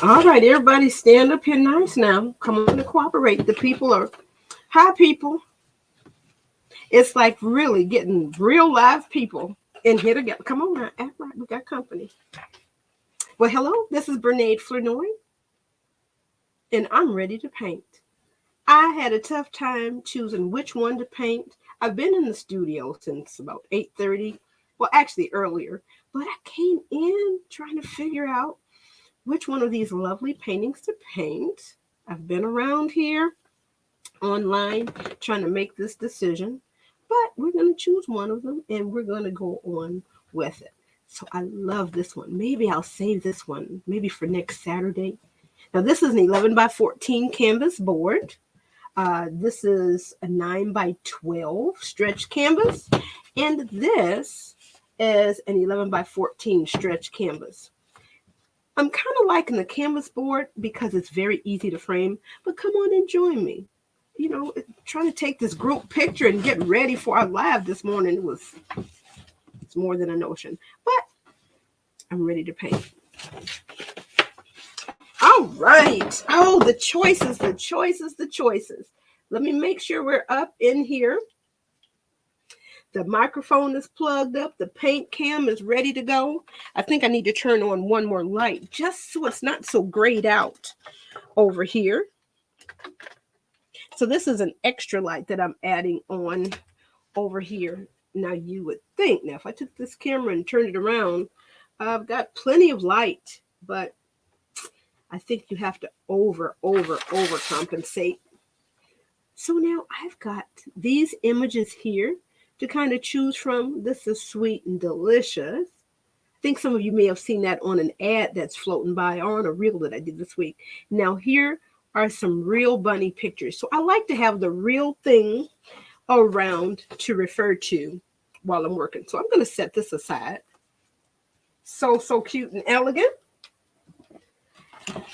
All right, everybody stand up here nice now. Come on to cooperate. The people are, hi, people. It's like really getting real live people in here together. Come on now, act right. We got company. Well, hello, this is Bernade Flournoy, and I'm ready to paint. I had a tough time choosing which one to paint. I've been in the studio since about 8:30. Well, actually earlier, but I came in trying to figure out which one of these lovely paintings to paint. I've been around here online trying to make this decision, but we're going to choose one of them and we're going to go on with it. So I love this one. Maybe I'll save this one maybe for next Saturday. Now, this is an 11 by 14 canvas board. This is a 9 by 12 stretch canvas, and this is an 11 by 14 stretch canvas. I'm kind of liking the canvas board because it's very easy to frame, but come on and join me. Trying to take this group picture and get ready for our live this morning it's more than a notion, but I'm ready to paint. All right. Oh, the choices, the choices, the choices. Let me make sure we're up in here. The microphone is plugged up. The paint cam is ready to go. I think I need to turn on one more light just so it's not so grayed out over here. So this is an extra light that I'm adding on over here. Now you would think, now if I took this camera and turned it around, I've got plenty of light, but I think you have to overcompensate. So now I've got these images here to kind of choose from. This is Sweet and Delicious. I think some of you may have seen that on an ad that's floating by or on a reel that I did this week. Now here are some real bunny pictures. So I like to have the real thing around to refer to while I'm working. So I'm going to set this aside. So cute and elegant.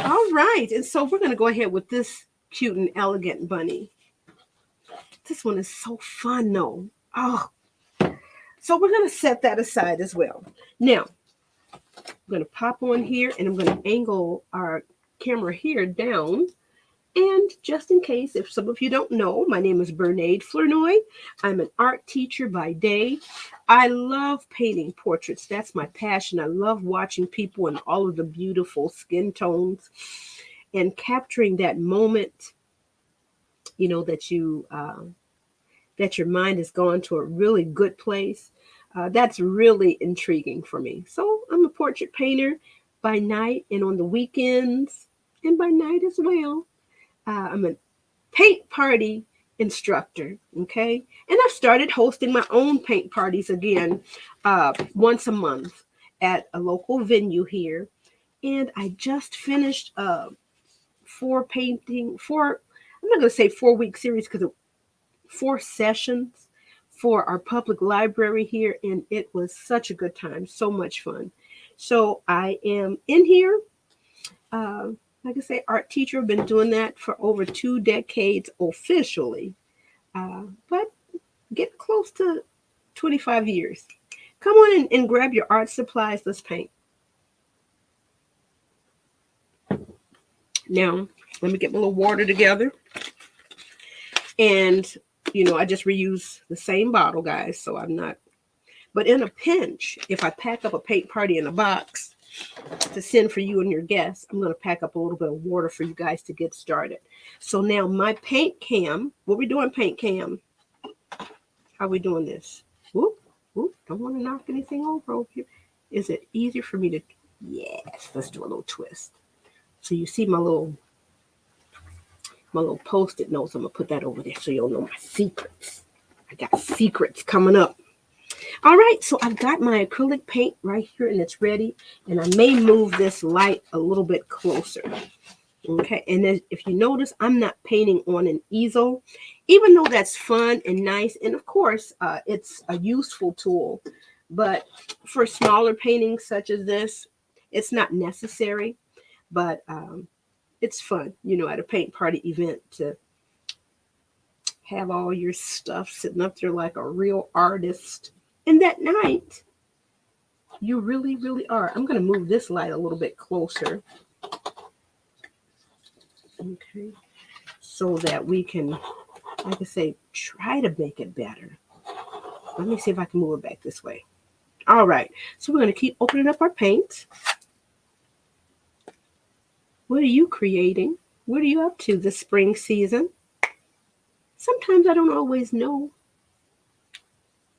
All right. And so we're going to go ahead with this cute and elegant bunny. This one is so fun, though. Oh, so we're going to set that aside as well. Now, I'm going to pop on here and I'm going to angle our camera here down. And just in case, if some of you don't know, my name is Bernade Flournoy. I'm an art teacher by day. I love painting portraits. That's my passion. I love watching people in all of the beautiful skin tones and capturing that moment, that your mind has gone to a really good place. That's really intriguing for me. So I'm a portrait painter by night and on the weekends and by night as well. I'm a paint party instructor, okay? And I've started hosting my own paint parties again once a month at a local venue here. And I just finished I'm not going to say 4-week series because 4 sessions for our public library here. And it was such a good time, so much fun. So I am in here. Like I say, art teacher. I've been doing that for over 2 decades officially, but get close to 25 years. Come on and grab your art supplies. Let's paint. Now, let me get my little water together. And, I just reuse the same bottle, guys, so I'm not. But in a pinch, if I pack up a paint party in a box to send for you and your guests, I'm going to pack up a little bit of water for you guys to get started. So now my paint cam, what we doing, paint cam? How we doing this? Whoop, whoop, don't want to knock anything over here. Is it easier for me to, yes, let's do a little twist. So you see my little Post-it notes. I'm going to put that over there so you'll know my secrets. I got secrets coming up. All right, so I've got my acrylic paint right here and it's ready. And I may move this light a little bit closer. Okay, and then if you notice, I'm not painting on an easel, even though that's fun and nice. And of course, it's a useful tool. But for smaller paintings such as this, it's not necessary. But it's fun, at a paint party event to have all your stuff sitting up there like a real artist. And that night, you really, really are. I'm going to move this light a little bit closer Okay. So that we can, like I say, try to make it better. Let me see if I can move it back this way. All right. So we're going to keep opening up our paint. What are you creating? What are you up to this spring season? Sometimes I don't always know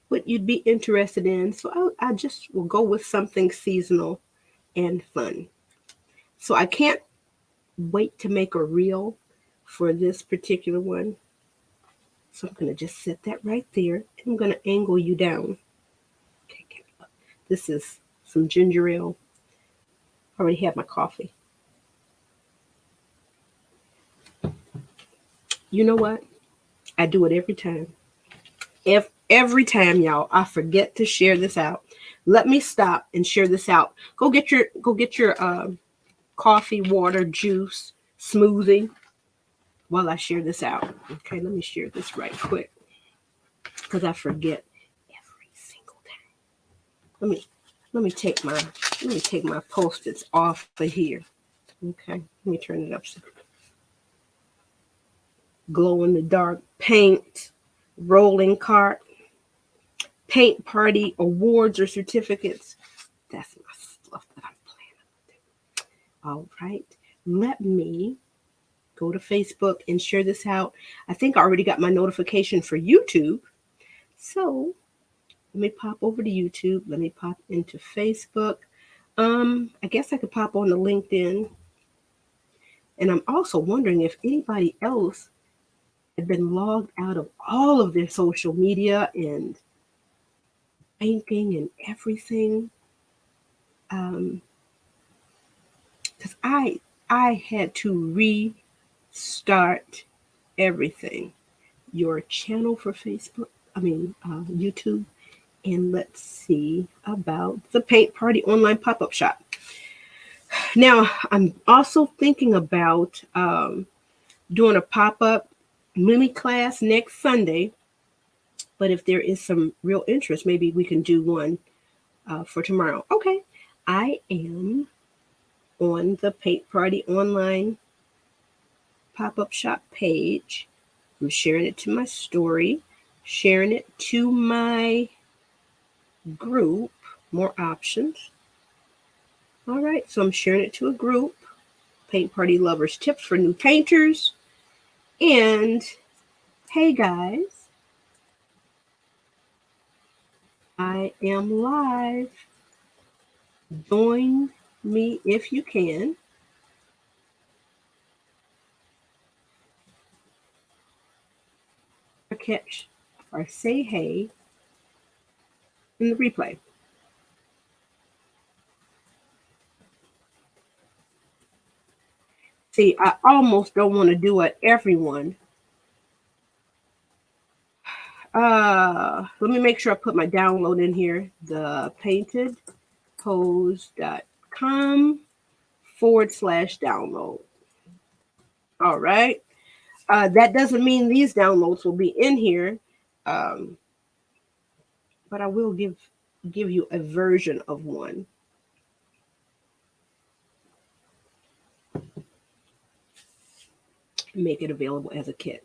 what you'd be interested in. So I just will go with something seasonal and fun. So I can't wait to make a reel for this particular one. So I'm going to just set that right there. And I'm going to angle you down. Okay, this is some ginger ale. I already had my coffee. You know what? I do it every time. If every time, y'all, I forget to share this out. Let me stop and share this out. Go get your coffee, water, juice, smoothie while I share this out. Okay, let me share this right quick because I forget every single time. Let me take my Post-its off of here. Okay, let me turn it up. Glow in the dark paint, rolling cart, paint party awards or certificates. That's my stuff that I'm planning. All right, let me go to Facebook and share this out. I think I already got my notification for YouTube. So let me pop over to YouTube. Let me pop into Facebook. I guess I could pop on to LinkedIn. And I'm also wondering if anybody else had been logged out of all of their social media and banking and everything. Because I had to restart everything. Your channel for Facebook, YouTube, and let's see about the Paint Party online pop-up shop. Now, I'm also thinking about doing a pop-up mini class next Sunday, but if there is some real interest, maybe we can do one for tomorrow. Okay, I am on the Paint Party online pop-up shop page. I'm sharing it to my story, sharing it to my group, more options. All right, so I'm sharing it to a group, Paint Party Lovers Tips for New Painters. And hey guys, I am live. Join me if you can. Or catch or say hey in the replay. See, I almost don't want to do it, everyone. Let me make sure I put my download in here. The paintedpose.com/download. All right. That doesn't mean these downloads will be in here, but I will give you a version of one. Make it available as a kit.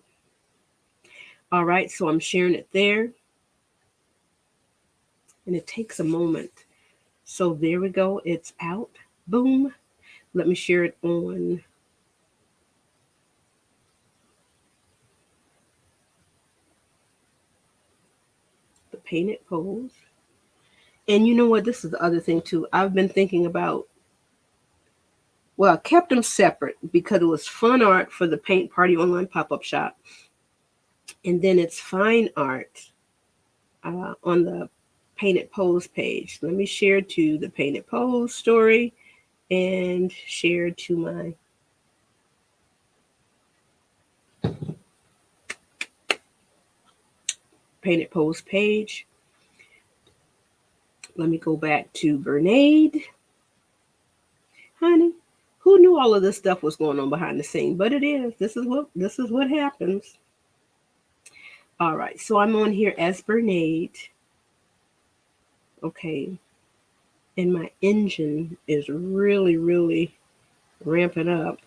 All right, so I'm sharing it there. And it takes a moment. So there we go. It's out. Boom. Let me share it on the Painted Pose. And you know what? This is the other thing too. I've been thinking about, well, I kept them separate because it was fun art for the Paint Party online pop-up shop. And then it's fine art on the Painted Pose page. Let me share to the Painted Pose story and share to my Painted Pose page. Let me go back to Bernade. Honey, who knew all of this stuff was going on behind the scene? But it is. This is what happens. All right, so I'm on here as Bernade. Okay. And my engine is really, really ramp it up.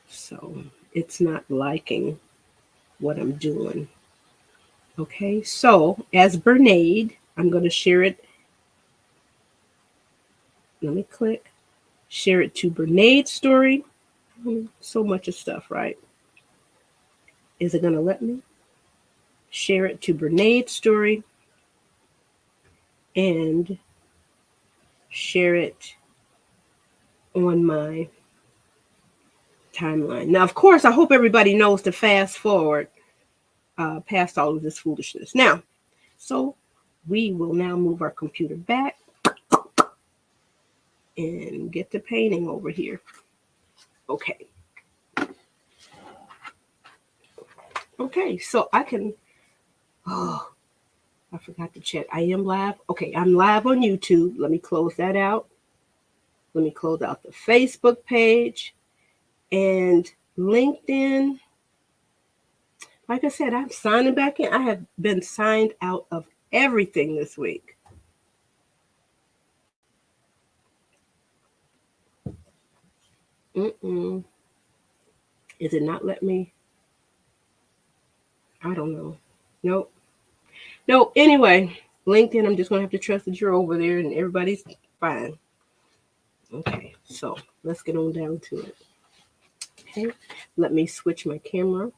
So it's not liking what I'm doing. Okay, so as Bernade, I'm going to share it. Let me click. Share it to Bernade's story. So much of stuff, right? Is it going to let me? Share it to Bernade's story and share it on my timeline. Now, of course, I hope everybody knows to fast forward past all of this foolishness. Now, so we will now move our computer back and get the painting over here. Okay. Okay, so I can, oh, I forgot to check. I am live. Okay, I'm live on YouTube. Let me close that out. Let me close out the Facebook page and LinkedIn. Like I said, I'm signing back in. I have been signed out of everything this week. Is it not let me? I don't know. Nope. No, anyway, LinkedIn, I'm just going to have to trust that you're over there and everybody's fine. Okay, so let's get on down to it. Okay, let me switch my camera.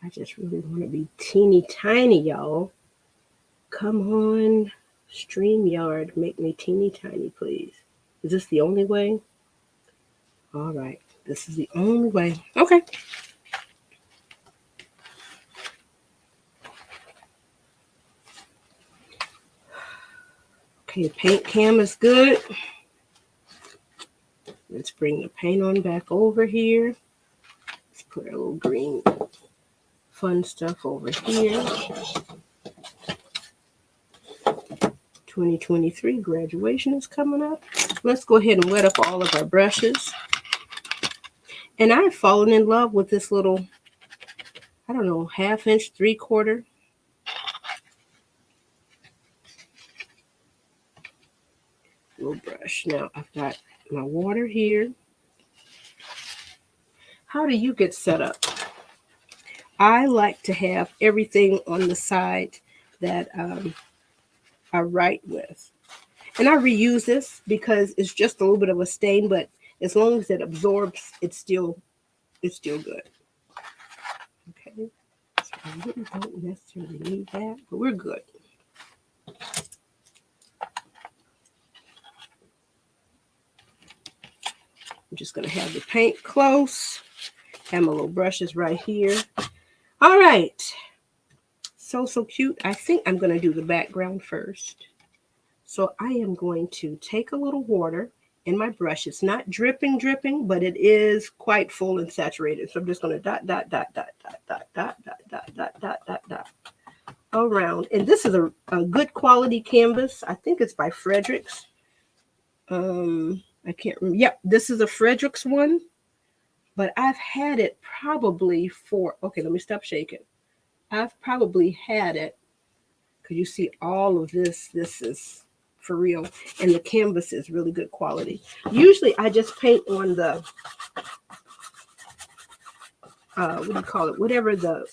I just really want to be teeny tiny, y'all. Come on, StreamYard, make me teeny tiny, please. Is this the only way? All right, this is the only way. Okay. Okay, paint cam is good. Let's bring the paint on back over here. Let's put a little green fun stuff over here. 2023 graduation is coming up. Let's go ahead and wet up all of our brushes. And I've fallen in love with this little, I don't know, 1/2 inch, 3/4 little brush. Now I've got my water here. How do you get set up? I like to have everything on the side that I write with. And I reuse this because it's just a little bit of a stain, but as long as it absorbs, it's still good. Okay. So I really don't necessarily need that, but we're good. I'm just going to have the paint close. Have my little brushes right here. All right. So cute. I think I'm going to do the background first. So I am going to take a little water in my brush. It's not dripping, but it is quite full and saturated. So I'm just going to dot around. And this is a good quality canvas. I think it's by Fredericks. I can't remember. Yep, this is a Fredericks one. But I've had it probably for, okay, let me stop shaking. I've probably had it, because you see all of this. This is for real. And the canvas is really good quality. Usually I just paint on the, what do you call it? Whatever the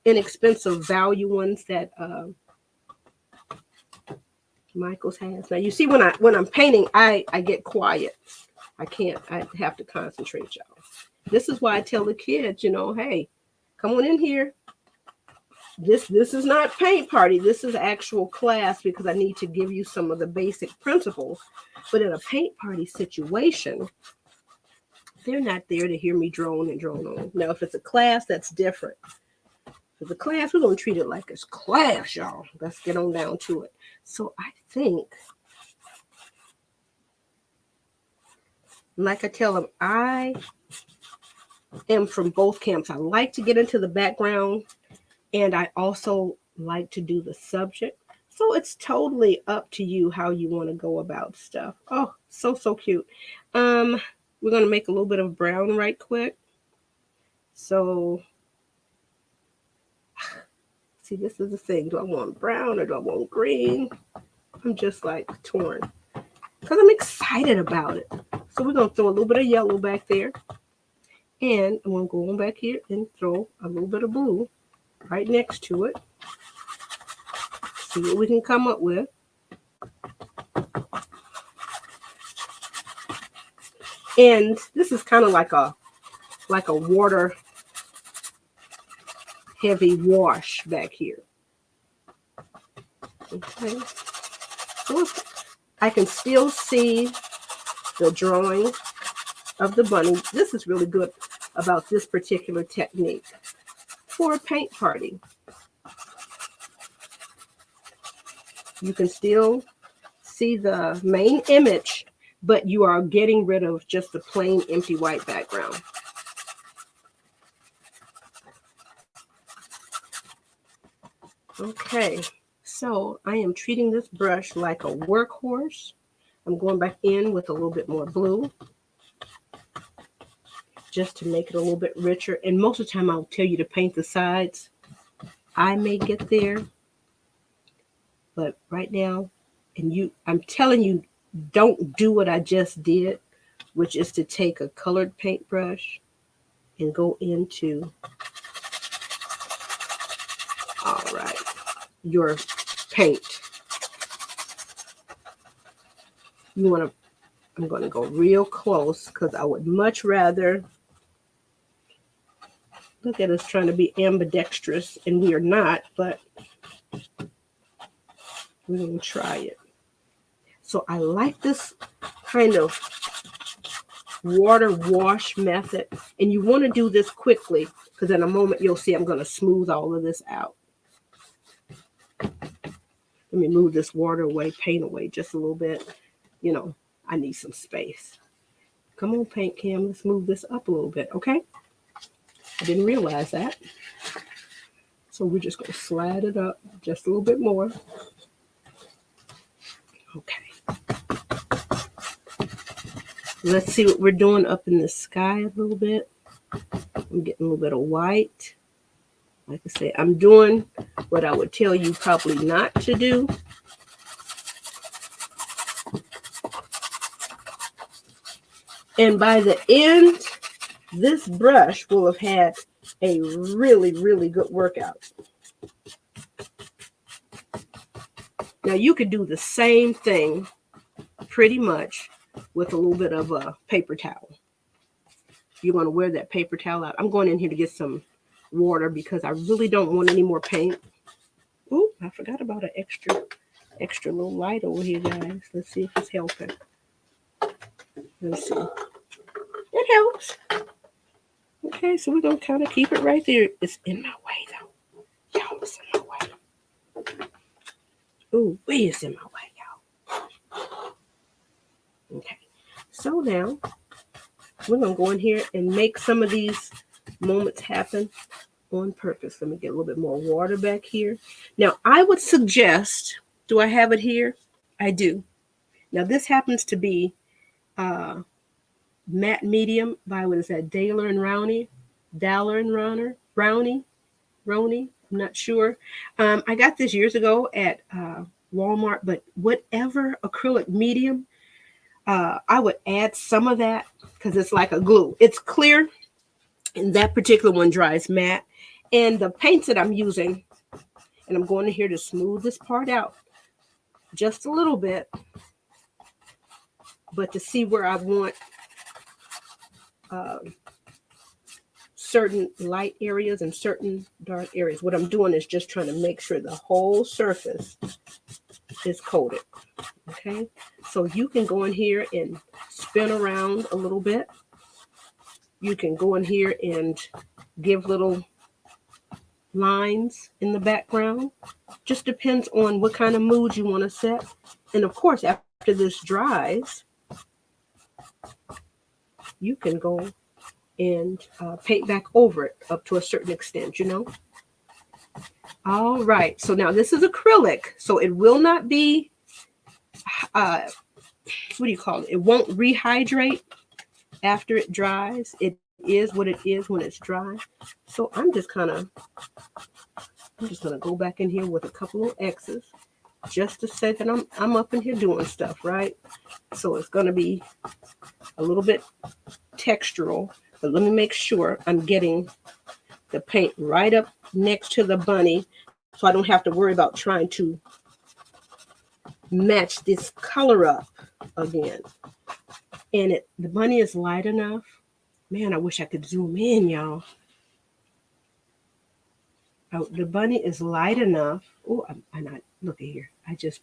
inexpensive value ones that Michaels has. Now you see when I'm painting, I get quiet. I have to concentrate, y'all. This is why I tell the kids, hey, come on in here. This is not paint party. This is actual class because I need to give you some of the basic principles. But in a paint party situation, they're not there to hear me drone on. Now, if it's a class, that's different. If it's a class, we're going to treat it like it's class, y'all. Let's get on down to it. So I think, like I tell them, I am from both camps. I like to get into the background, and I also like to do the subject. So it's totally up to you how you want to go about stuff. Oh, so cute. We're going to make a little bit of brown right quick. So see, this is the thing. Do I want brown or do I want green? I'm just like torn because I'm excited about it. So we're going to throw a little bit of yellow back there. And I'm going to go on back here and throw a little bit of blue right next to it. See what we can come up with. And this is kind of like a water heavy wash back here. Okay. So I can still see the drawing of the bunny. This is really good about this particular technique for a paint party. You can still see the main image, but you are getting rid of just the plain empty white background. Okay, so I am treating this brush like a workhorse. I'm going back in with a little bit more blue just to make it a little bit richer. And most of the time I'll tell you to paint the sides. I may get there, but right now, I'm telling you, don't do what I just did, which is to take a colored paintbrush and go into, all right, your paint. I'm going to go real close because I would much rather, look at us trying to be ambidextrous, and we are not, but we're going to try it. So I like this kind of water wash method, and you want to do this quickly because in a moment you'll see I'm going to smooth all of this out. Let me move this water away, paint away just a little bit. You know, I need some space. Come on, paint cam, let's move this up a little bit, okay? I didn't realize that. So we're just going to slide it up just a little bit more. Okay. Let's see what we're doing up in the sky a little bit. I'm getting a little bit of white. Like I said, I'm doing what I would tell you probably not to do. And by the end, this brush will have had a really, really good workout. Now you could do the same thing pretty much with a little bit of a paper towel. You're going to wear that paper towel out. I'm going in here to get some water because I really don't want any more paint. Ooh, I forgot about an extra little light over here, guys. Let's see if it's helping. Let's see. It helps. Okay, so we're going to kind of keep it right there. It's in my way, though. Y'all, it's in my way. Ooh, it's in my way, y'all. Okay, so now we're going to go in here and make some of these moments happen on purpose. Let me get a little bit more water back here. Now, I would suggest, do I have it here? I do. Now, this happens to be matte medium by, what is that, Daler and Rowney? Brownie? I'm not sure. I got this years ago at Walmart, but whatever acrylic medium, I would add some of that because it's like a glue. It's clear, and that particular one dries matte. And the paints that I'm using, and I'm going in here to smooth this part out just a little bit, but to see where I want certain light areas and certain dark areas. What I'm doing is just trying to make sure the whole surface is coated. Okay, so you can go in here and spin around a little bit. You can go in here and give little lines in the background. Just depends on what kind of mood you want to set. And of course, after this dries, you can go and paint back over it up to a certain extent, you know. All right, so now this is acrylic, so it will not be, what do you call it? It won't rehydrate after it dries. It is what it is when it's dry. So I'm just gonna go back in here with a couple of X's just to say that I'm up in here doing stuff, right? So it's gonna be a little bit textural, but let me make sure I'm getting the paint right up next to the bunny so I don't have to worry about trying to match this color up again. And the bunny is light enough. Man, I wish I could zoom in, y'all. Oh, the bunny is light enough. Oh, I'm not, look at here. I just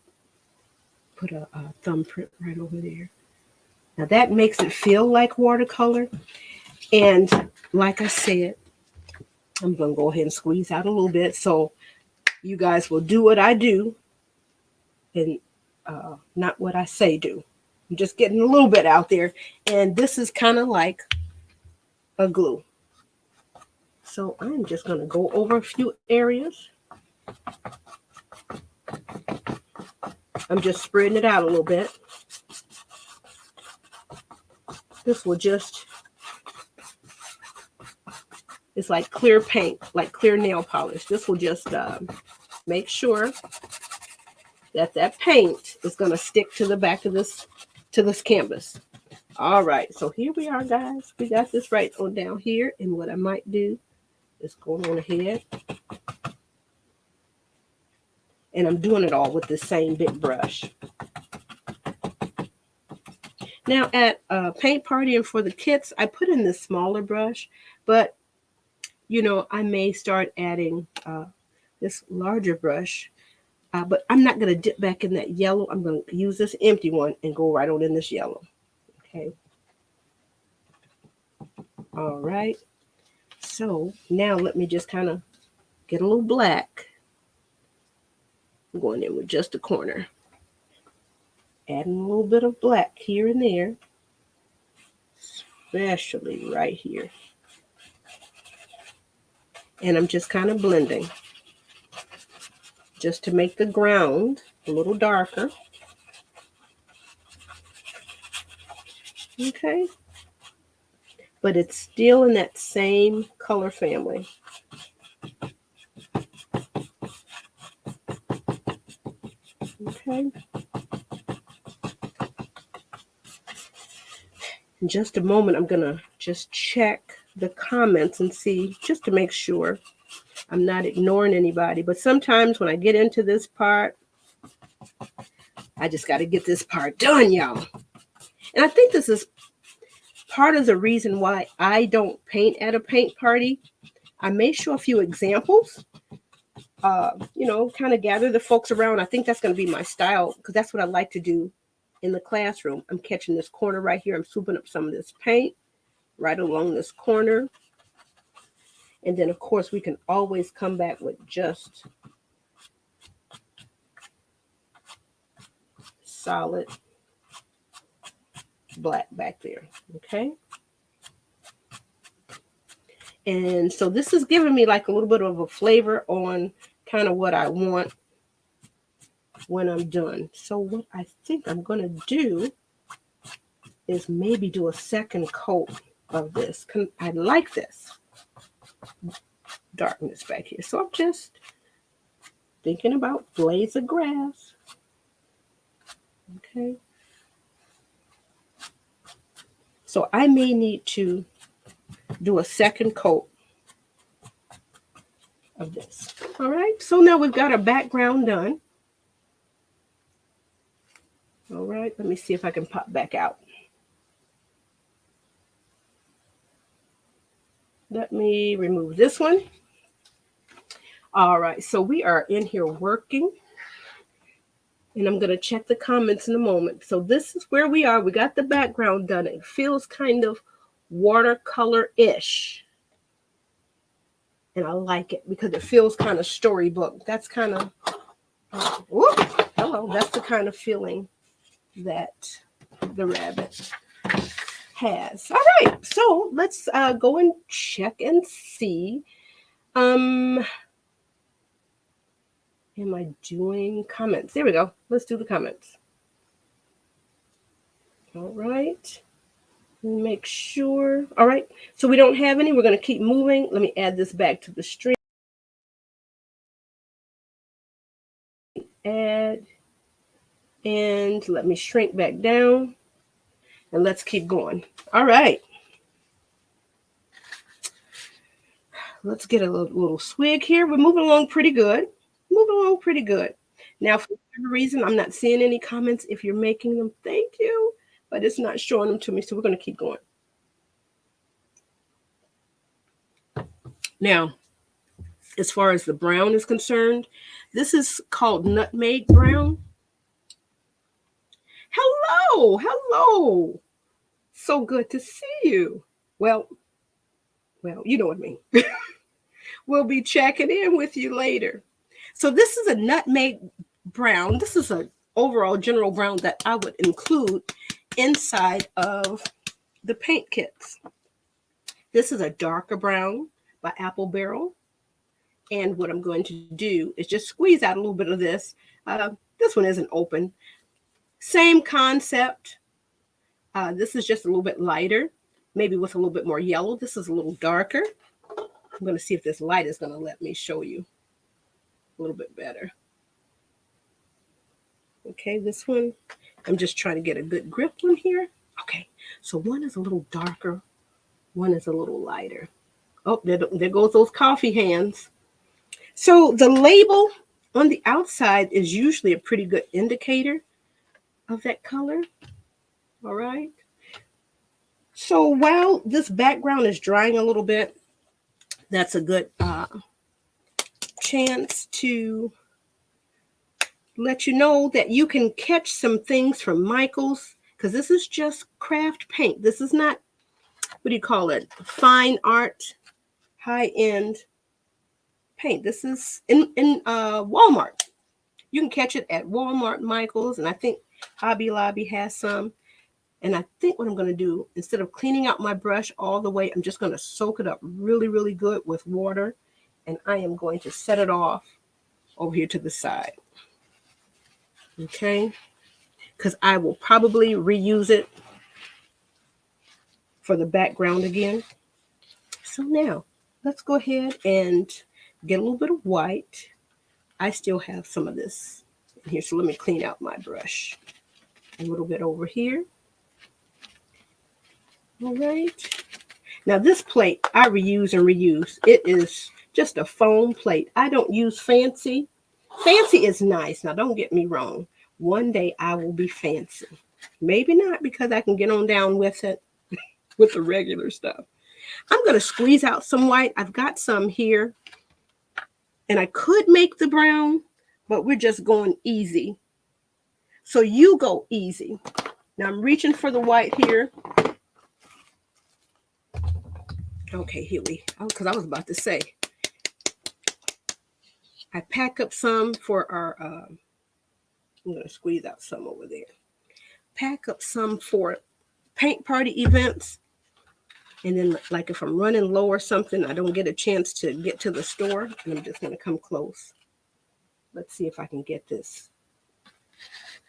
put a thumbprint right over there. Now that makes it feel like watercolor. And like I said, I'm going to go ahead and squeeze out a little bit so you guys will do what I do and not what I say do. I'm just getting a little bit out there. And this is kind of like a glue. So I'm just going to go over a few areas. I'm just spreading it out a little bit. This will just, it's like clear paint, like clear nail polish. This will just make sure that that paint is going to stick to the back of this canvas. All right, so here we are, guys. We got this right on down here. And what I might do is go on ahead. And I'm doing it all with the same big brush. Now at a paint party and for the kits, I put in this smaller brush, but you know, I may start adding this larger brush, but I'm not going to dip back in that yellow. I'm going to use this empty one and go right on in this yellow. Okay. All right. So now let me just kind of get a little black. I'm going in with just a corner. Adding a little bit of black here and there, especially right here. And I'm just kind of blending just to make the ground a little darker. Okay. But it's still in that same color family. Okay. In just a moment, I'm going to just check the comments and see, just to make sure I'm not ignoring anybody. But sometimes when I get into this part, I just got to get this part done, y'all. And I think this is part of the reason why I don't paint at a paint party. I may show a few examples, you know, kind of gather the folks around. I think that's going to be my style because that's what I like to do in the classroom. I'm catching this corner right here. I'm swooping up some of this paint right along this corner. And then, of course, we can always come back with just solid black back there. Okay. And so this is giving me like a little bit of a flavor on kind of what I want when I'm done. So what I think I'm going to do is maybe do a second coat of this. I like this darkness back here. So I'm just thinking about blades of grass. Okay. So I may need to do a second coat of this. All right. So now we've got our background done. All right. Let me see if I can pop back out. Let me remove this one. All right. So we are in here working. And I'm going to check the comments in a moment. So this is where we are. We got the background done. It feels kind of watercolor-ish. And I like it because it feels kind of storybook. That's kind of, hello. That's the kind of feeling that the rabbit. has. All right, so let's go and check and see. Am I doing comments? There we go. Let's do the comments. All right. Make sure. All right. So we don't have any. We're going to keep moving. Let me add this back to the stream. Add. And let me shrink back down. And let's keep going. All right. Let's get a little swig here. We're moving along pretty good. Moving along pretty good. Now, for whatever reason, I'm not seeing any comments. If you're making them, thank you. But it's not showing them to me. So we're going to keep going. Now, as far as the brown is concerned, this is called nutmeg brown. Hello, hello. So good to see you. Well, you know what I mean. We'll be checking in with you later. So this is a nutmeg brown. This is an overall general brown that I would include inside of the paint kits. This is a darker brown by Apple Barrel. And what I'm going to do is just squeeze out a little bit of this. This one isn't open. Same concept. This is just a little bit lighter, maybe with a little bit more yellow. This is a little darker. I'm going to see if this light is going to let me show you a little bit better. Okay, this one, I'm just trying to get a good grip on here. Okay, so one is a little darker, one is a little lighter. Oh, there goes those coffee hands. So the label on the outside is usually a pretty good indicator of that color. All right. So while this background is drying a little bit, that's a good chance to let you know that you can catch some things from Michaels, because this is just craft paint. This is not, what do you call it? Fine art, high-end paint. This is in Walmart. You can catch it at Walmart, Michaels, and I think Hobby Lobby has some. And I think what I'm going to do, instead of cleaning out my brush all the way, I'm just going to soak it up really, really good with water. And I am going to set it off over here to the side. Okay? Because I will probably reuse it for the background again. So now, let's go ahead and get a little bit of white. I still have some of this in here, so let me clean out my brush. A little bit over here. All right. Now this plate I reuse and reuse. It is just a foam plate. I don't use fancy. Fancy is nice. Now don't get me wrong. One day I will be fancy. Maybe not, because I can get on down with it with the regular stuff. I'm going to squeeze out some white. I've got some here. And I could make the brown, but we're just going easy. So you go easy. Now I'm reaching for the white here. Okay, here we go. Because I was about to say, I pack up some for our, I'm going to squeeze out some over there. Pack up some for paint party events. And then, like, if I'm running low or something, I don't get a chance to get to the store, and I'm just going to come close. Let's see if I can get this.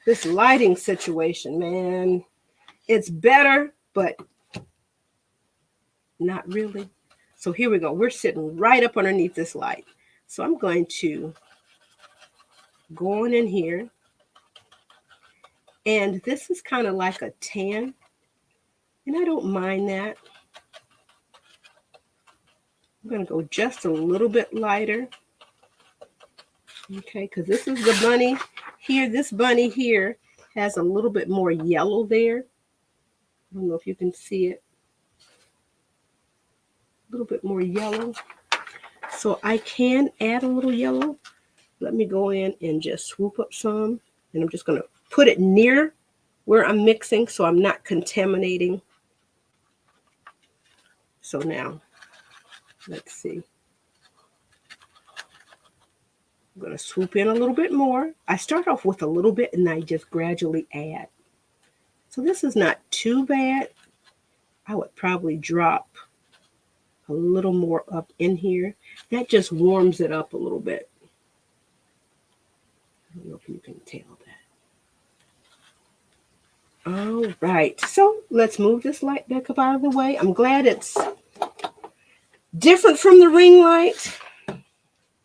This lighting situation, man, it's better, but not really. So here we go. We're sitting right up underneath this light. So I'm going to go on in here. And this is kind of like a tan. And I don't mind that. I'm going to go just a little bit lighter. Okay, because this is the bunny here. This bunny here has a little bit more yellow there. I don't know if you can see it. A little bit more yellow. So I can add a little yellow. Let me go in and just swoop up some. And I'm just going to put it near where I'm mixing so I'm not contaminating. So now, let's see. I'm going to swoop in a little bit more. I start off with a little bit and I just gradually add. So this is not too bad. I would probably drop a little more up in here. That just warms it up a little bit. I don't know if you can tell that. All right, so let's move this light back up out of the way. I'm glad it's different from the ring light.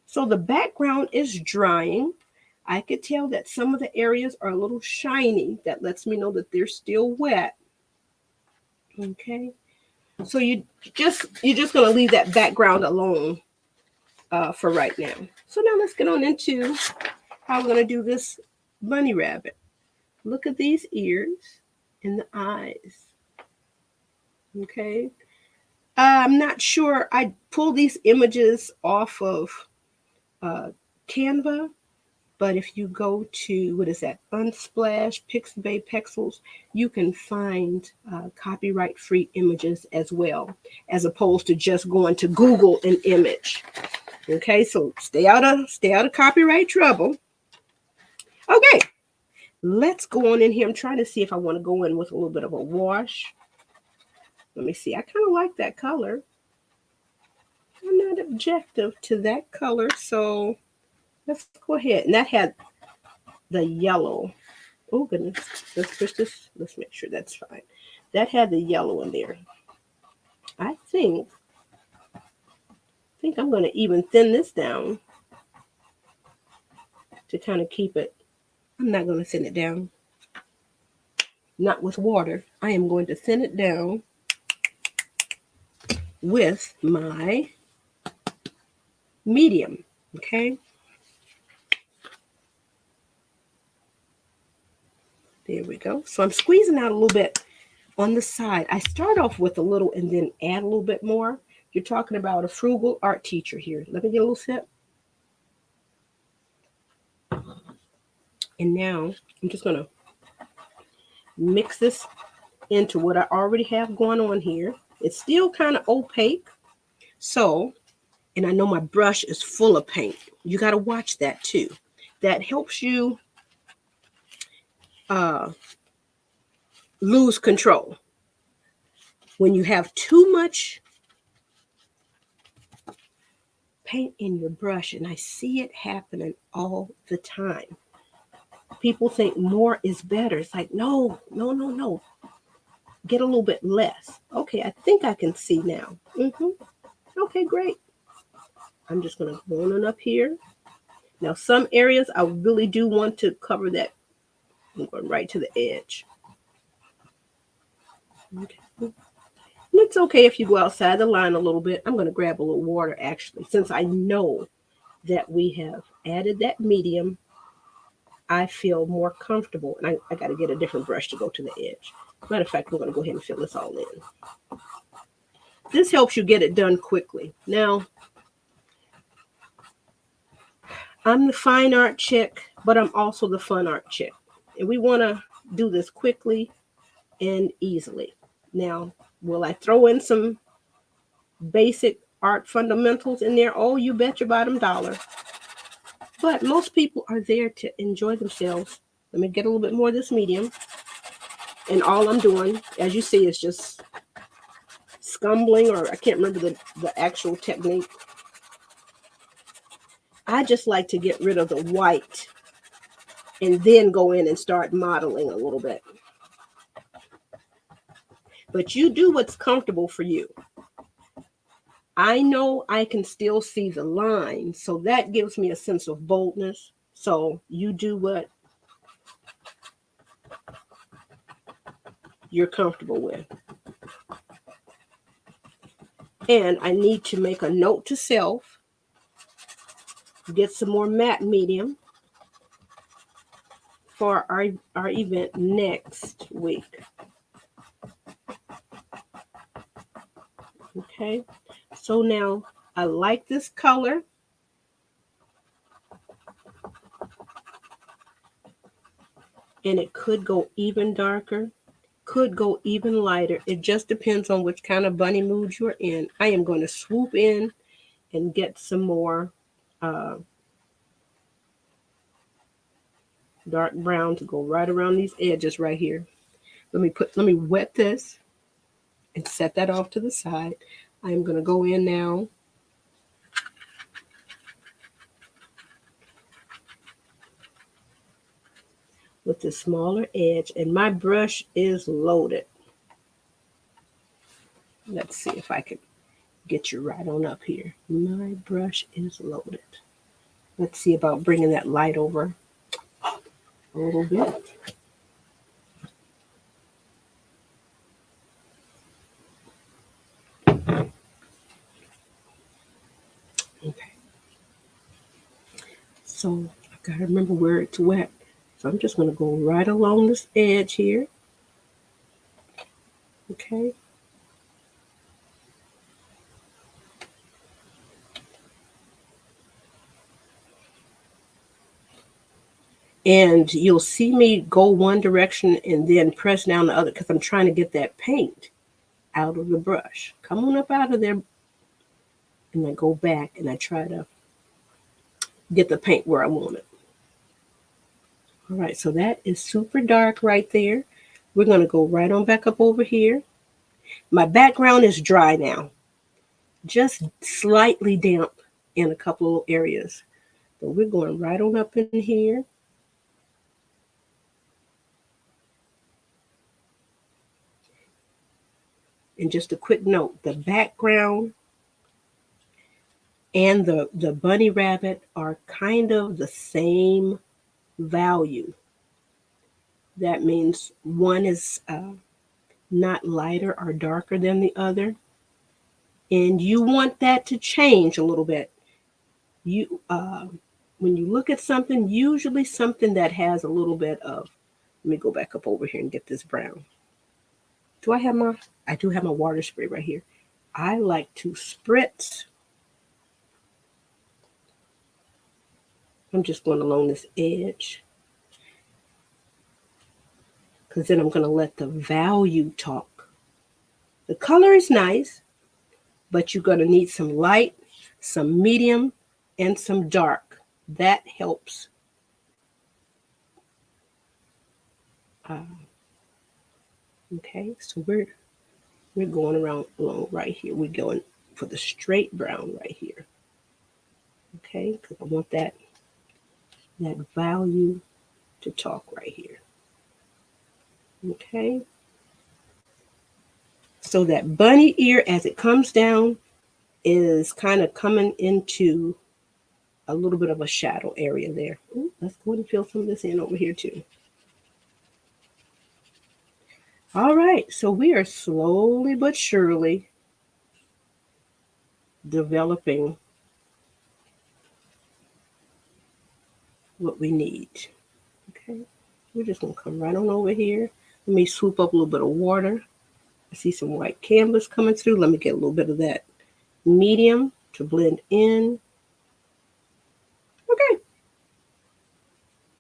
So the background is drying. I could tell that some of the areas are a little shiny. That lets me know that they're still wet. Okay, so you're just gonna leave that background alone for right now. So now let's get on into how we're gonna do this bunny rabbit. Look at these ears and the eyes. Okay, I'm not sure. I pulled these images off of Canva. But if you go to, what is that, Unsplash, Pixabay, Pexels, you can find copyright-free images as well, as opposed to just going to Google an image. Okay, so stay out of copyright trouble. Okay, let's go on in here. I'm trying to see if I want to go in with a little bit of a wash. Let me see. I kind of like that color. I'm not objective to that color, so let's go ahead. And that had the yellow. Oh goodness. Let's push this. Let's make sure that's fine. That had the yellow in there. I think I'm going to even thin this down to kind of keep it. I'm not going to thin it down. Not with water. I am going to thin it down with my medium. Okay. There we go. So I'm squeezing out a little bit on the side. I start off with a little and then add a little bit more. You're talking about a frugal art teacher here. Let me get a little sip. And now I'm just going to mix this into what I already have going on here. It's still kind of opaque. So, and I know my brush is full of paint. You got to watch that too. That helps you lose control. When you have too much paint in your brush, and I see it happening all the time. People think more is better. It's like, no. Get a little bit less. Okay, I think I can see now. Okay, great. I'm just going to go on up here. Now, some areas I really do want to cover that. I'm going right to the edge. Okay. And it's okay if you go outside the line a little bit. I'm going to grab a little water, actually, since I know that we have added that medium. I feel more comfortable, and I got to get a different brush to go to the edge. Matter of fact, we're going to go ahead and fill this all in. This helps you get it done quickly. Now, I'm the fine art chick, but I'm also the fun art chick. And we want to do this quickly and easily. Now, will I throw in some basic art fundamentals in there? Oh, you bet your bottom dollar. But most people are there to enjoy themselves. Let me get a little bit more of this medium. And all I'm doing, as you see, is just scumbling, or I can't remember the actual technique. I just like to get rid of the white and then go in and start modeling a little bit. But you do what's comfortable for you. I know I can still see the line, so that gives me a sense of boldness. So you do what you're comfortable with. And I need to make a note to self, get some more matte medium for our event next week. Okay, so now I like this color. And it could go even darker, could go even lighter. It just depends on which kind of bunny mood you're in. I am going to swoop in and get some more dark brown to go right around these edges right here. Let me wet this. and set that off to the side. I'm going to go in now with the smaller edge, and my brush is loaded. Let's see if I can get you right on up here. My brush is loaded. Let's see about bringing that light over a little bit. Okay. So I've got to remember where it's wet. So I'm just going to go right along this edge here. Okay. And you'll see me go one direction and then press down the other because I'm trying to get that paint out of the brush. Come on up out of there. And I go back and I try to get the paint where I want it. All right, so that is super dark right there. We're going to go right on back up over here. My background is dry now, just slightly damp in a couple of areas. So we're going right on up in here. And just a quick note, the background and the bunny rabbit are kind of the same value. That means one is not lighter or darker than the other. And you want that to change a little bit. You when you look at something, usually something that has a little bit of, let me go back up over here and get this brown. I do have my water spray right here. I like to spritz. I'm just going along this edge because then I'm going to let the value talk. The color is nice, but you're going to need some light, some medium, and some dark. That helps. Okay, so we're going along right here. We're going for the straight brown right here. Okay, because I want that value to talk right here. Okay. So that bunny ear, as it comes down, is kind of coming into a little bit of a shadow area there. Ooh, let's go and fill some of this in over here too. All right, so we are slowly but surely developing what we need. Okay, we're just gonna come right on over here. Let me swoop up a little bit of water. I see some white canvas coming through. Let me get a little bit of that medium to blend in. Okay,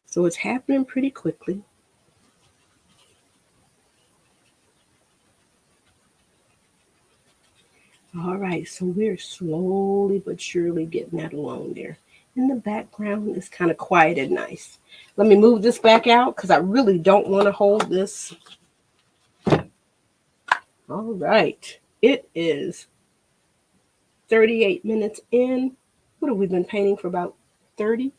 so it's happening pretty quickly. All right, so we're slowly but surely getting that along there. In the background is kind of quiet and nice. Let me move this back out because I really don't want to hold this. All right, it is 38 minutes in. What have we been painting for, about 30?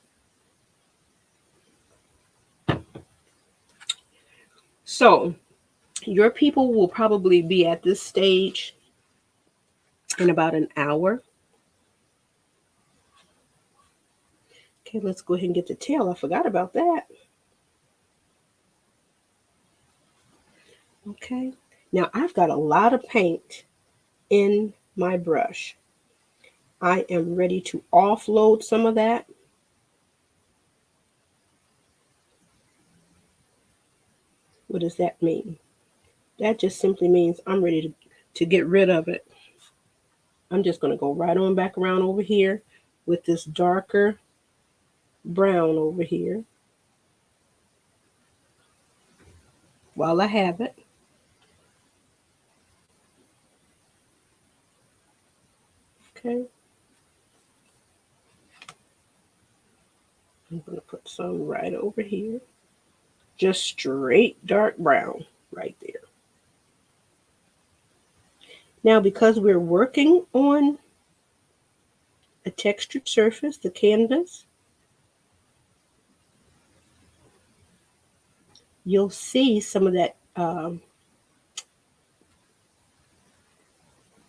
So your people will probably be at this stage in about an hour. Okay, let's go ahead and get the tail. I forgot about that. Okay, now I've got a lot of paint in my brush. I am ready to offload some of that. What does that mean? That just simply means I'm ready to get rid of it. I'm just going to go right on back around over here with this darker brown over here while I have it. Okay. I'm going to put some right over here. Just straight dark brown right there. Now, because we're working on a textured surface, the canvas, you'll see some of that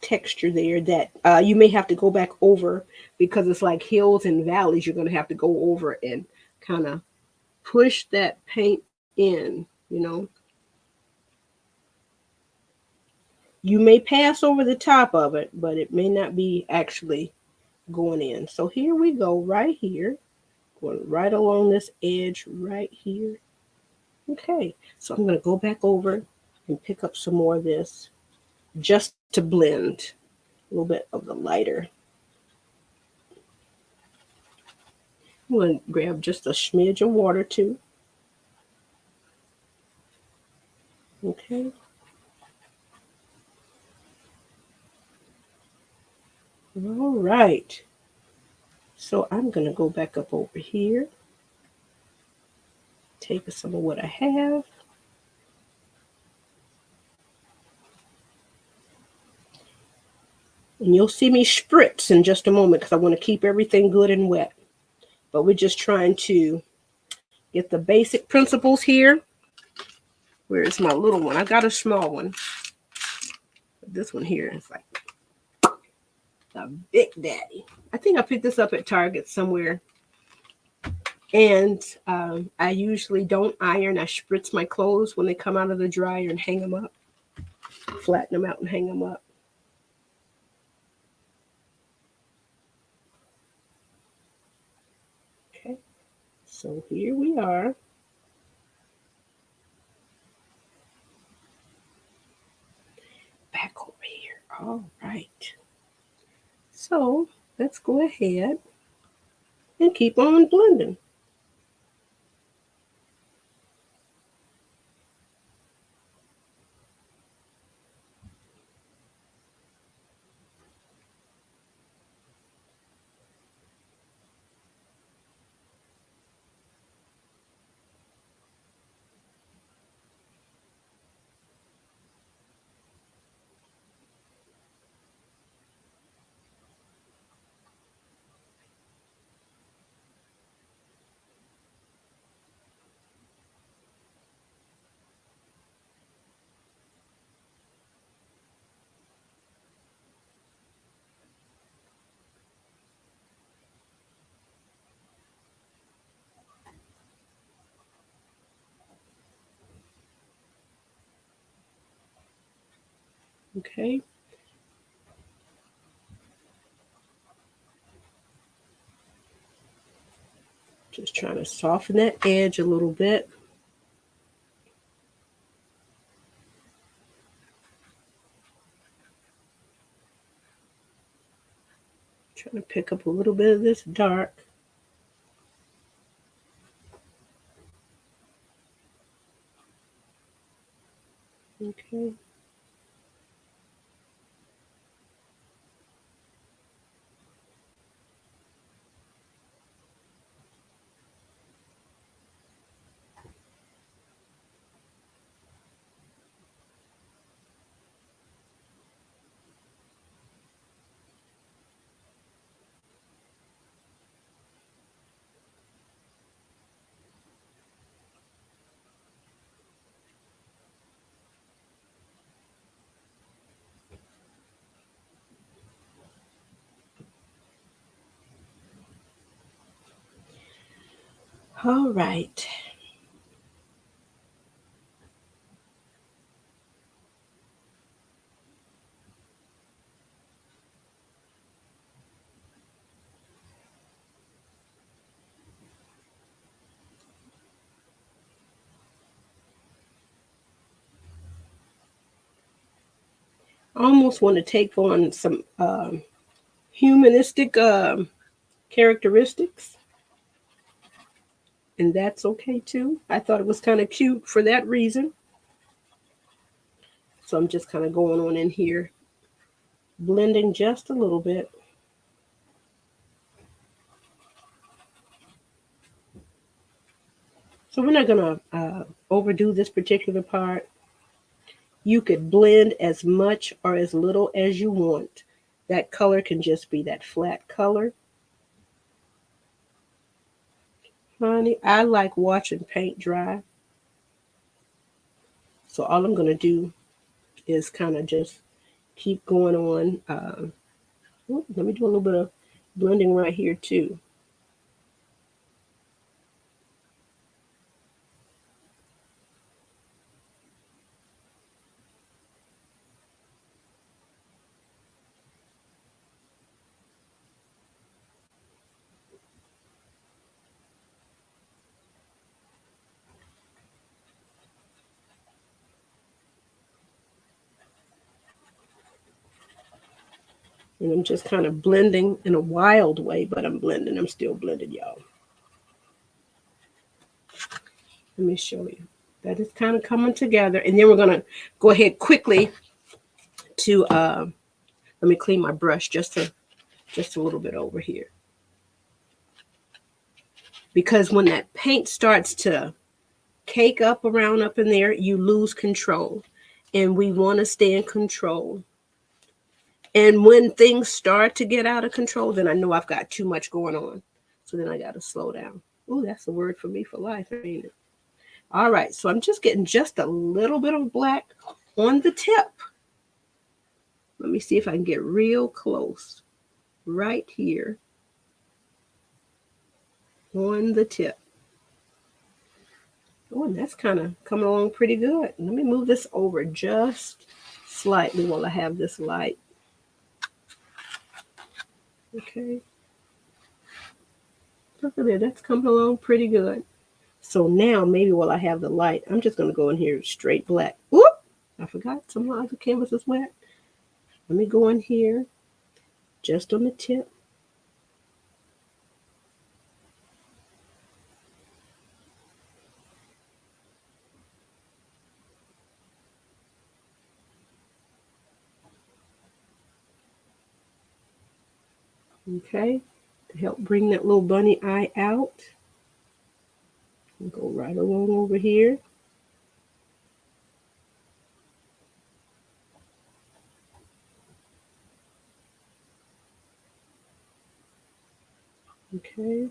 texture there that you may have to go back over because it's like hills and valleys. You're going to have to go over and kind of push that paint in, you know. You may pass over the top of it, but it may not be actually going in. So here we go, right here, going right along this edge right here. Okay, so I'm going to go back over and pick up some more of this just to blend a little bit of the lighter. I'm going to grab just a smidge of water too. Okay. All right. So I'm going to go back up over here, take some of what I have. And you'll see me spritz in just a moment because I want to keep everything good and wet. But we're just trying to get the basic principles here. Where is my little one? I got a small one. This one here is like the big daddy. I think I picked this up at Target somewhere. And I usually don't iron. I spritz my clothes when they come out of the dryer and hang them up. Flatten them out and hang them up. Okay. So here we are. Back over here. All right. So let's go ahead and keep on blending. Okay. Just trying to soften that edge a little bit. Trying to pick up a little bit of this dark. Okay. All right. I almost want to take on some humanistic characteristics, and that's okay too. I thought it was kind of cute for that reason. So I'm just kind of going on in here, blending just a little bit. So we're not going to overdo this particular part. You could blend as much or as little as you want. That color can just be that flat color. Honey, I like watching paint dry. So all I'm going to do is kind of just keep going on. Let me do a little bit of blending right here too. And I'm just kind of blending in a wild way, but I'm blending. I'm still blending, y'all. Let me show you. That is kind of coming together. And then we're going to go ahead quickly to, let me clean my brush just a little bit over here. Because when that paint starts to cake up around up in there, you lose control. And we want to stay in control. And when things start to get out of control, then I know I've got too much going on. So then I got to slow down. Oh, that's a word for me for life, ain't it? All right, so I'm just getting just a little bit of black on the tip. Let me see if I can get real close right here on the tip. Oh, and that's kind of coming along pretty good. Let me move this over just slightly while I have this light. Okay. Look at that. That's coming along pretty good. So now maybe while I have the light, I'm just going to go in here straight black. Whoop! I forgot some of the other canvas is wet. Let me go in here just on the tip. Okay, to help bring that little bunny eye out. And go right along over here. Okay.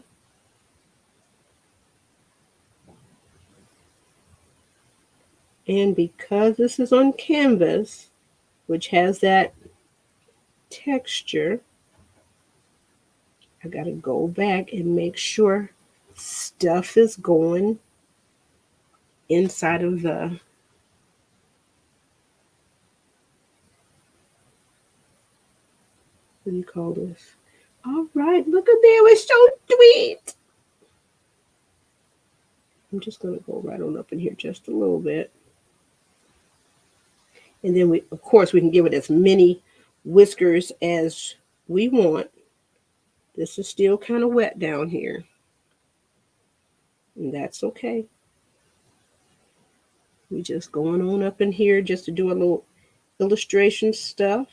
And because this is on canvas, which has that texture, I got to go back and make sure stuff is going inside of the, what do you call this? All right, look at there, it's so sweet. I'm just going to go right on up in here just a little bit. And then of course, we can give it as many whiskers as we want. This is still kind of wet down here. And that's okay. We just going on up in here just to do a little illustration stuff.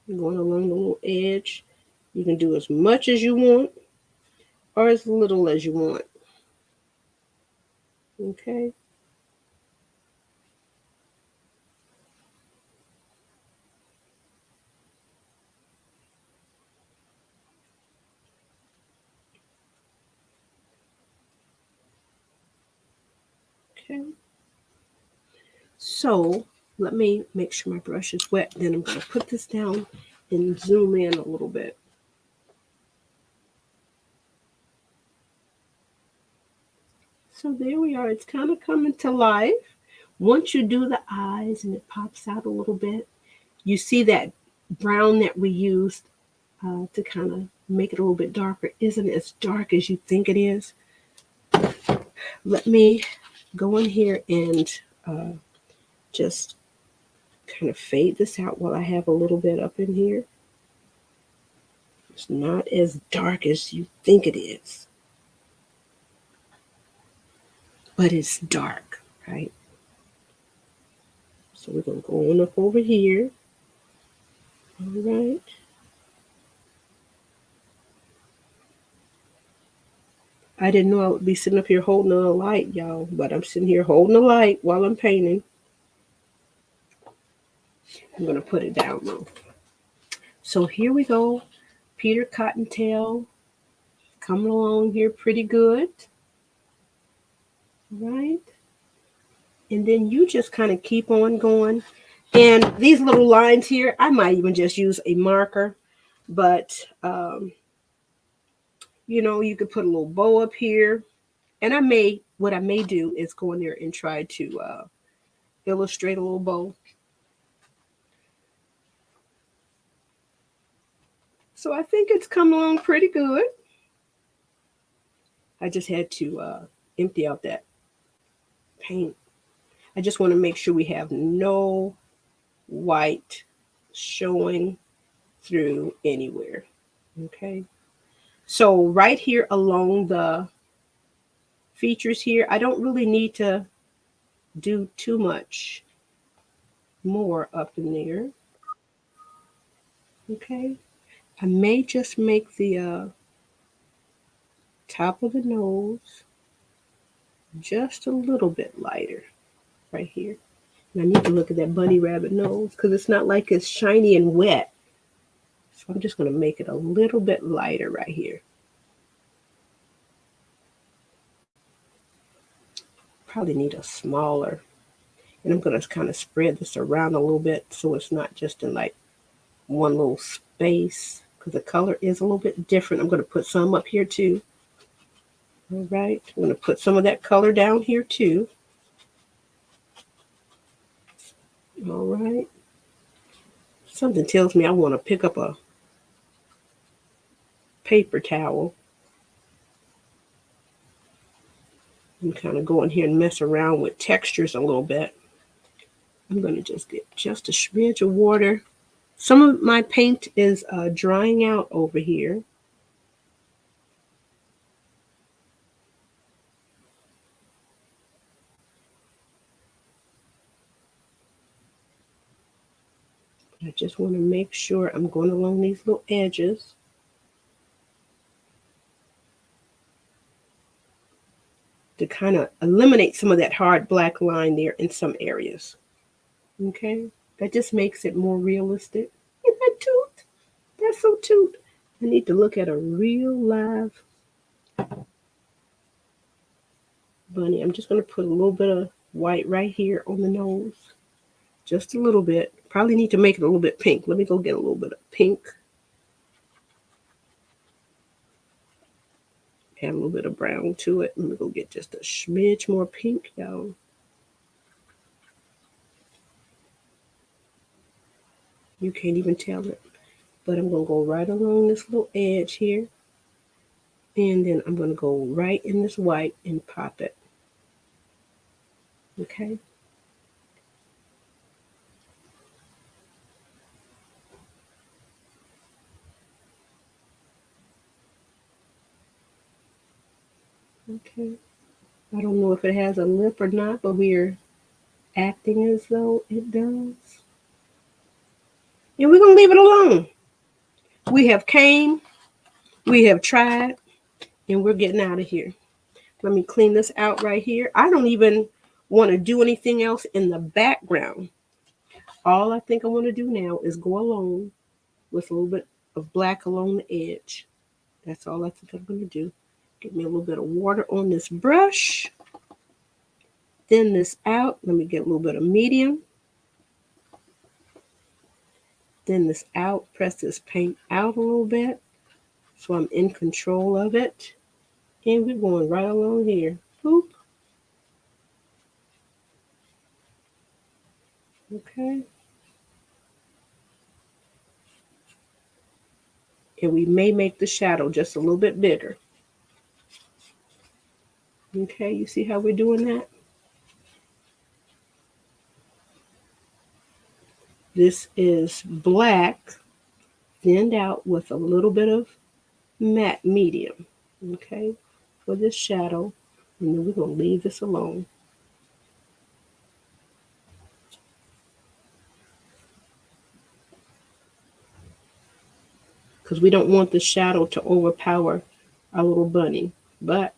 Going along the little edge. You can do as much as you want or as little as you want. Okay. Okay. So let me make sure my brush is wet. Then I'm going to put this down and zoom in a little bit. So there we are. It's kind of coming to life. Once you do the eyes and it pops out a little bit, you see that brown that we used to kind of make it a little bit darker isn't as dark as you think it is. Let me go in here and just kind of fade this out while I have a little bit up in here. It's not as dark as you think it is, but it's dark, right? So we're going to go on up over here. All right. I didn't know I would be sitting up here holding a light, y'all, but I'm sitting here holding a light while I'm painting. I'm going to put it down low. So here we go. Peter Cottontail coming along here pretty good, right? And then you just kind of keep on going. And these little lines here, I might even just use a marker, but you could put a little bow up here. And what I may do is go in there and try to illustrate a little bow. So I think it's come along pretty good. I just had to empty out that paint. I just want to make sure we have no white showing through anywhere. Okay. So right here along the features here, I don't really need to do too much more up in there. Okay. I may just make the top of the nose just a little bit lighter right here. And I need to look at that bunny rabbit nose because it's not like it's shiny and wet. So I'm just going to make it a little bit lighter right here. Probably need a smaller. And I'm going to kind of spread this around a little bit so it's not just in like one little space because the color is a little bit different. I'm going to put some up here too. All right, I'm going to put some of that color down here too. All right. Something tells me I want to pick up a paper towel and kind of go in here and mess around with textures a little bit. I'm going to just get just a smidge of water. Some of my paint is drying out over here. I just want to make sure I'm going along these little edges to kind of eliminate some of that hard black line there in some areas. Okay, that just makes it more realistic. Isn't that toot? That's so toot. I need to look at a real live bunny. I'm just going to put a little bit of white right here on the nose. Just a little bit. Probably need to make it a little bit pink. Let me go get a little bit of pink. Add a little bit of brown to it. Let me go get just a smidge more pink, y'all. You can't even tell it. But I'm going to go right along this little edge here. And then I'm going to go right in this white and pop it. Okay. Okay. I don't know if it has a lip or not, but we're acting as though it does. And we're going to leave it alone. We have came, we have tried, and we're getting out of here. Let me clean this out right here. I don't even want to do anything else in the background. All I think I want to do now is go along with a little bit of black along the edge. That's all I think I'm going to do. Get me a little bit of water on this brush. Thin this out. Let me get a little bit of medium. Thin this out. Press this paint out a little bit so I'm in control of it. And we're going right along here. Boop. Okay. And we may make the shadow just a little bit bigger. Okay, you see how we're doing that? This is black thinned out with a little bit of matte medium, okay, for this shadow. And then we're going to leave this alone. Because we don't want the shadow to overpower our little bunny. But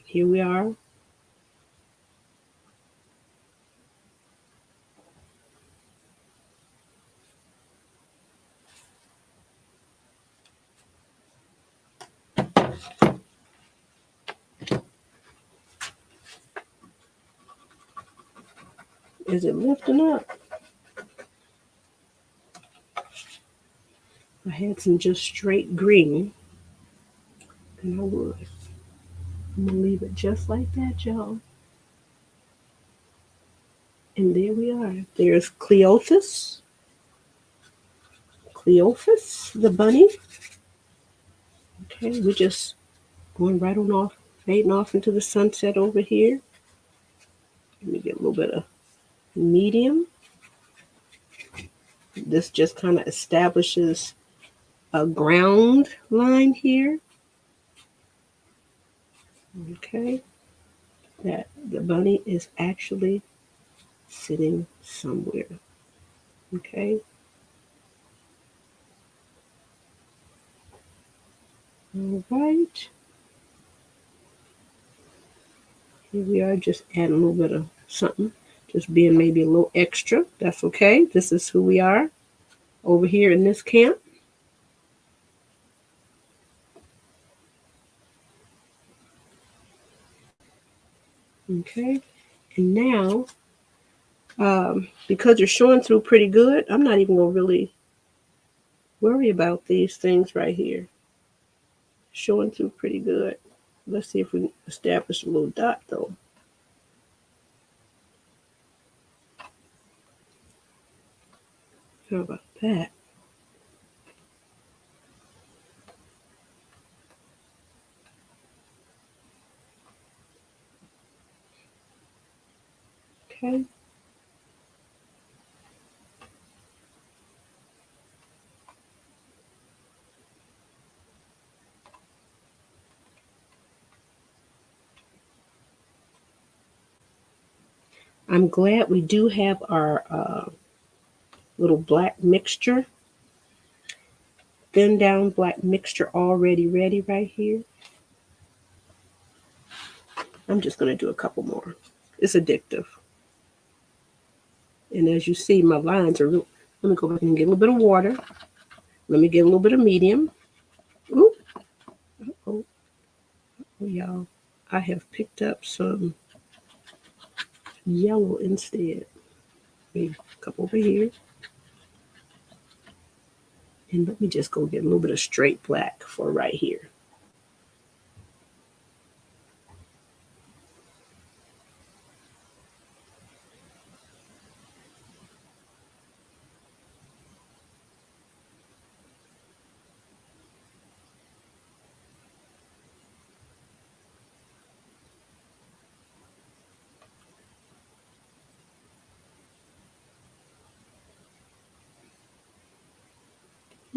Here we are. Is it lifting up? I had some just straight green, and I would. I'm gonna leave it just like that, y'all. And there we are. There's Cleophas. Cleophas, the bunny. Okay, we're just going right on off, fading off into the sunset over here. Let me get a little bit of medium. This just kind of establishes a ground line here. Okay, that the bunny is actually sitting somewhere. Okay. All right. Here we are, just adding a little bit of something, just being maybe a little extra. That's okay. This is who we are over here in this camp. Okay. And now, because you're showing through pretty good, I'm not even going to really worry about these things right here. Showing through pretty good. Let's see if we can establish a little dot though. How about that? Okay. I'm glad we do have our little black mixture, thin down black mixture already ready right here. I'm just going to do a couple more. It's addictive. And as you see, my lines are real. Let me go back and get a little bit of water. Let me get a little bit of medium. Ooh. Oh, y'all. I have picked up some yellow instead. Maybe a couple over here. And let me just go get a little bit of straight black for right here.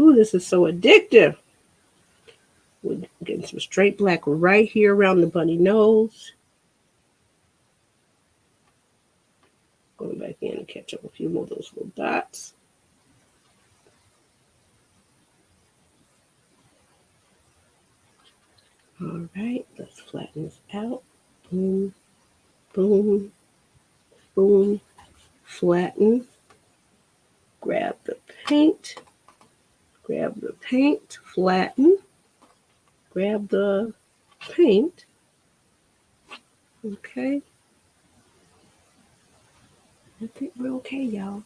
Ooh, this is so addictive. We're getting some straight black right here around the bunny nose. Going back in and catch up a few more of those little dots. All right, let's flatten this out. Boom, boom, boom. Flatten. Grab the paint. Grab the paint. Flatten. Grab the paint. Okay. I think we're okay, y'all.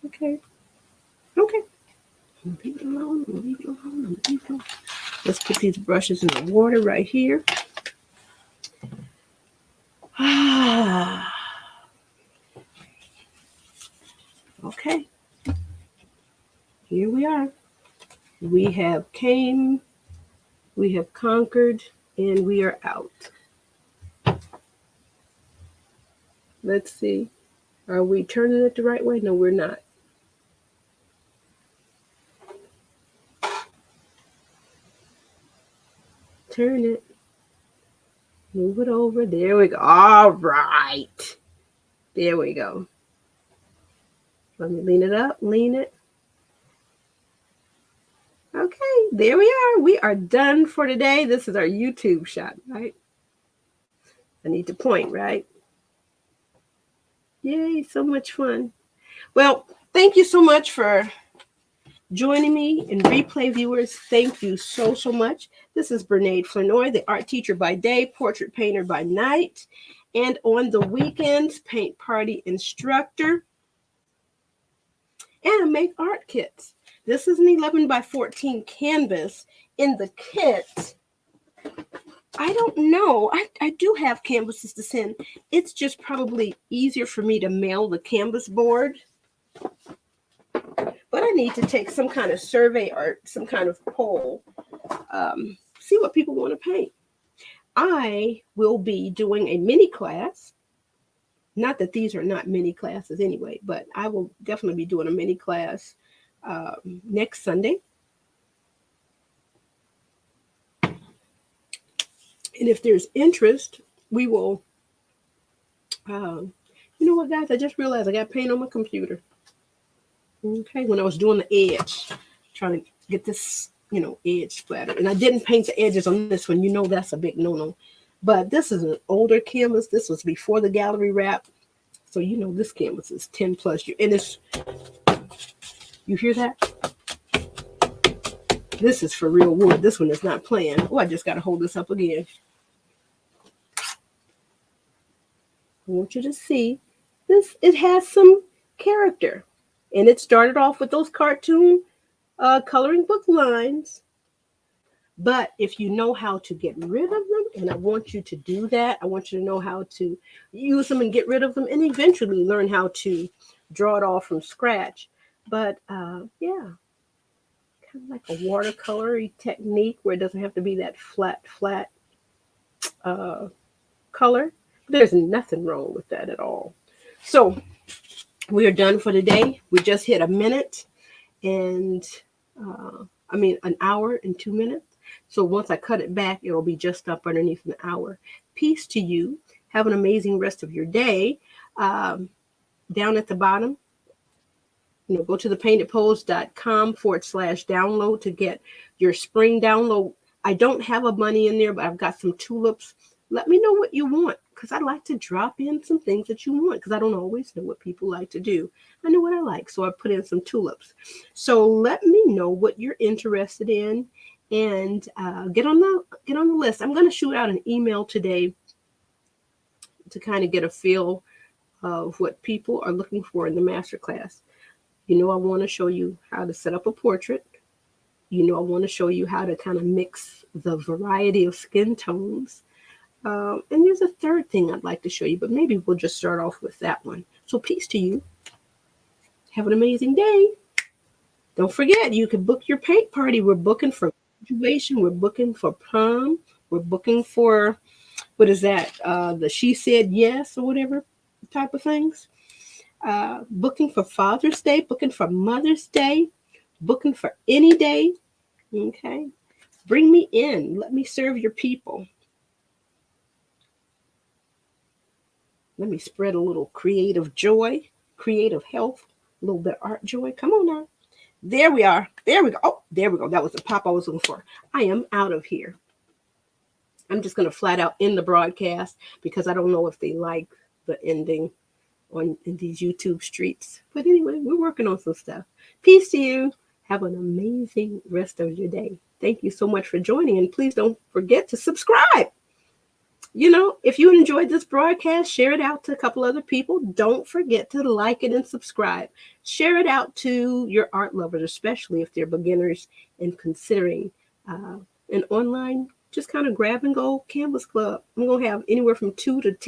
Okay. Okay. Leave it alone. Leave it alone. Leave it alone. Let's put these brushes in the water right here. Okay. Here we are. We have came, we have conquered, and we are out. Let's see. Are we turning it the right way? No, we're not. Turn it. Move it over. There we go. All right. There we go. Let me lean it up. Lean it. Okay, there we are. We are done for today. This is our YouTube shot, right? I need to point, right? Yay, so much fun. Well, thank you so much for joining me. And replay viewers, thank you so, so much. This is Bernaid Flanoy, the art teacher by day, portrait painter by night, and on the weekends, paint party instructor. And I make art kits. This is an 11 by 14 canvas. In the kit, I don't know. I do have canvases to send. It's just probably easier for me to mail the canvas board. But I need to take some kind of survey or some kind of poll. See what people want to paint. I will be doing a mini class. Not that these are not mini classes anyway, but I will definitely be doing a mini class next Sunday. And if there's interest, we will, you know what, guys? I just realized I got paint on my computer. Okay, when I was doing the edge, trying to get this, edge splattered. And I didn't paint the edges on this one. You know that's a big no-no. But this is an older canvas. This was before the gallery wrap. So you know this canvas is 10 plus years. And it's, you hear that? This is for real wood. This one is not playing. Oh, I just got to hold this up again. I want you to see this. It has some character. And it started off with those cartoon coloring book lines. But if you know how to get rid of them, and I want you to do that, I want you to know how to use them and get rid of them, and eventually learn how to draw it all from scratch. But yeah, kind of like a watercolor technique where it doesn't have to be that flat color. There's nothing wrong with that at all. So we are done for today. We just hit a minute and an hour and 2 minutes. So once I cut it back, it'll be just up underneath an hour. Peace to you. Have an amazing rest of your day. Down at the bottom, go to thepaintedpose.com/download to get your spring download. I don't have a bunny in there, but I've got some tulips. Let me know what you want, because I'd like to drop in some things that you want, because I don't always know what people like to do. I know what I like, so I put in some tulips. So let me know what you're interested in, and get on the list. I'm going to shoot out an email today to kind of get a feel of what people are looking for in the masterclass. I want to show you how to set up a portrait. I want to show you how to kind of mix the variety of skin tones. And there's a third thing I'd like to show you, but maybe we'll just start off with that one. So peace to you. Have an amazing day. Don't forget, you can book your paint party. We're booking for graduation. We're booking for prom. We're booking for, what is that? The She Said Yes or whatever type of things. Booking for Father's Day. Booking for Mother's Day. Booking for any day. Okay. Bring me in. Let me serve your people. Let me spread a little creative joy, creative health, a little bit of art joy. Come on now. There we are. There we go. Oh, there we go. That was the pop I was looking for. I am out of here. I'm just going to flat out end the broadcast because I don't know if they like the ending in these YouTube streets. But anyway, we're working on some stuff. Peace to you. Have an amazing rest of your day. Thank you so much for joining. And please don't forget to subscribe. If you enjoyed this broadcast, share it out to a couple other people. Don't forget to like it and subscribe. Share it out to your art lovers, especially if they're beginners and considering an online, just kind of grab and go canvas club. I'm going to have anywhere from 2 to 10